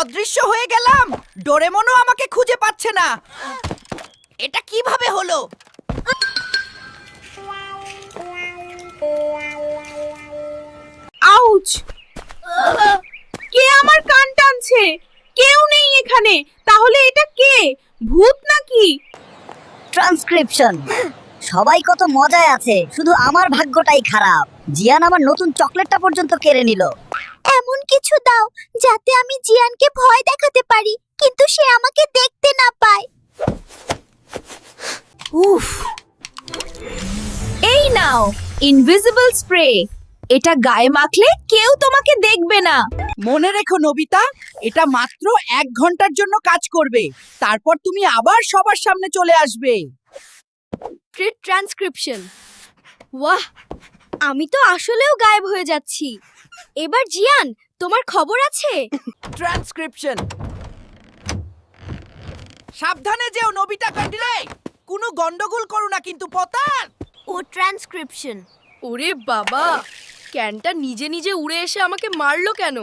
অদৃশ্য হয়ে গেলাম। ডোরেমনও আমাকে খুঁজে পাচ্ছে না। এটা কিভাবে হলো? আউচ! কে আমার কান টানছে? কেউ নেই এখানে। তাহলে এটা কে? ভূত নাকি? ট্রান্সক্রিপশন। সবাই কত মজায় আছে, শুধু আমার ভাগ্যটাই খারাপ। জিয়ান আমার নতুন চকলেটটা পর্যন্ত কেড়ে নিল। এমন কিছু দাও যাতে আমি জিয়ানকে ভয় দেখাতে পারি, কিন্তু সে আমাকে দেখতে না পায়। উফ! এই নাও ইনভিজিবল স্প্রে। এটা গায়ে মাখলে কেউ তোমাকে দেখবে না। মনে রেখো নোবিতা, এটা মাত্র 1 ঘন্টার জন্য কাজ করবে। তারপর তুমি আবার সবার সামনে চলে আসবে। ট্রান্সক্রিপশন। ওয়াহ, আমি তো আসলেও গায়েব হয়ে যাচ্ছি। এবার জিয়ান, তোমার খবর আছে? ট্রান্সক্রিপশন। সাবধানে যেও নোবিতা কান্ডিলে। কোনো গন্ডগোল করো না কিন্তু পতান। ও ট্রান্সক্রিপশন। ওরে বাবা, ক্যানটা নিজে নিজে উড়ে এসে আমাকে মারলো কেন?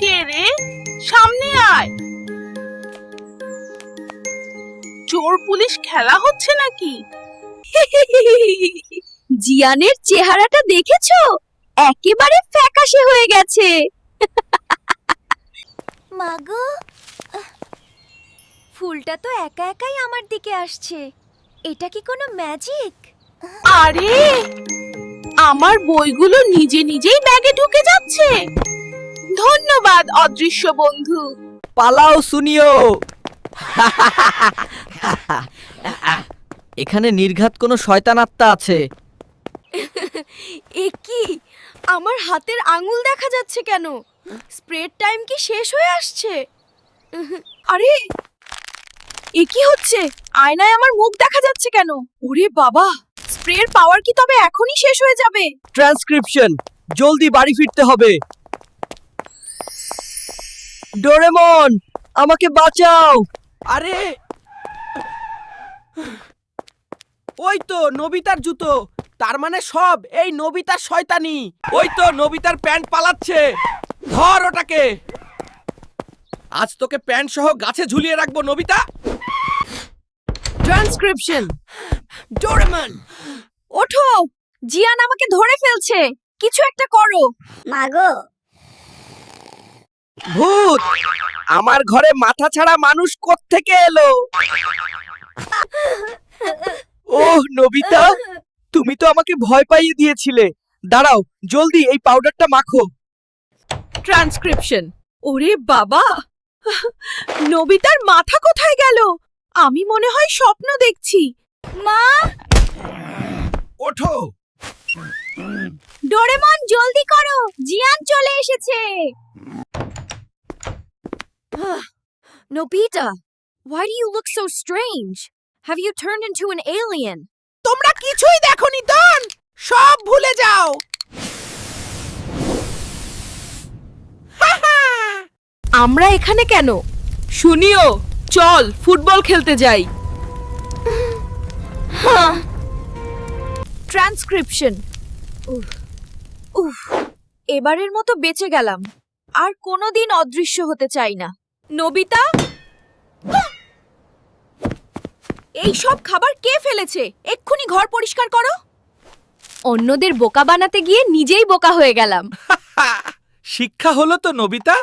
কে রে? সামনে আয়। চোর পুলিশ খেলা হচ্ছে নাকি? জিয়ানের চেহারাটা দেখেছো? একেবারে ফ্যাকাশে হয়ে গেছে। মাগো, ফুলটা তো একা একাই আমার দিকে আসছে। এটা কি কোনো ম্যাজিক? আরে, আমার বইগুলো নিজে নিজেই ব্যাগে ঢুকে যাচ্ছে। ধন্যবাদ অদৃশ্য বন্ধু। পালাও শুনিও। এখানে নির্ঘাত কোনো শয়তান আত্মা আছে। এ কি? আমার হাতের আঙুল দেখা যাচ্ছে কেন? স্প্রের টাইম কি শেষ হয়ে আসছে? আরে, এ কি হচ্ছে? আয়নায় আমার মুখ দেখা যাচ্ছে কেন? ওরে বাবা, স্প্রের পাওয়ার কি তবে এখনই শেষ হয়ে যাবে? ট্রান্সক্রিপশন, জলদি বাড়ি ফিরতে হবে। ডোরেমন, আমাকে বাঁচাও। আরে, ওই তো নোবিতার জুতো। তার মানে সব এই নোবিতার শয়তানি। ওই তো নোবিতার প্যান্ট পালাচ্ছে। ধর ওটাকে। আজ তোকে প্যান্ট সহ গাছে ঝুলিয়ে রাখবো নোবিতা। ট্রান্সক্রিপশন। ডোরেমন, ওঠো, জিয়ান আমাকে ধরে ফেলছে। কিছু একটা করো। মাগো, ভূত! আমার ঘরে মাথা ছাড়া মানুষ কোত্থেকে এলো? ওহ নোবিতা, তুমি তো আমাকে ভয় পাইয়ে দিয়েছিলে। দাঁড়াও, জলদি এই পাউডারটা মাখো। ট্রান্সক্রিপশন। ওরে বাবা, নবিতার মাথা কোথায় গেল? আমি মনে হয় স্বপ্ন দেখছি। মা, ওঠো। ডোরেমন জলদি করো, জিয়ান চলে এসেছে। Nobita, why do you look so strange? Have you turned into an alien? তোমরা কিছুই দেখোনি দন, সব ভুলে যাও। আমরা এখানে কেন? শুনিও, চল ফুটবল খেলতে যাই। ট্রান্সক্রিপশন। উফ, এবারের মতো বেঁচে গেলাম। আর কোনোদিন অদৃশ্য হতে চাই না। নবিতা, এই সব খাবার কে ফেলেছে? এক্ষুনি ঘর পরিষ্কার করো। অন্যদের বোকা বানাতে গিয়ে নিজেই বোকা হয়ে গেলাম। শিক্ষা হলো তো নোবিতা।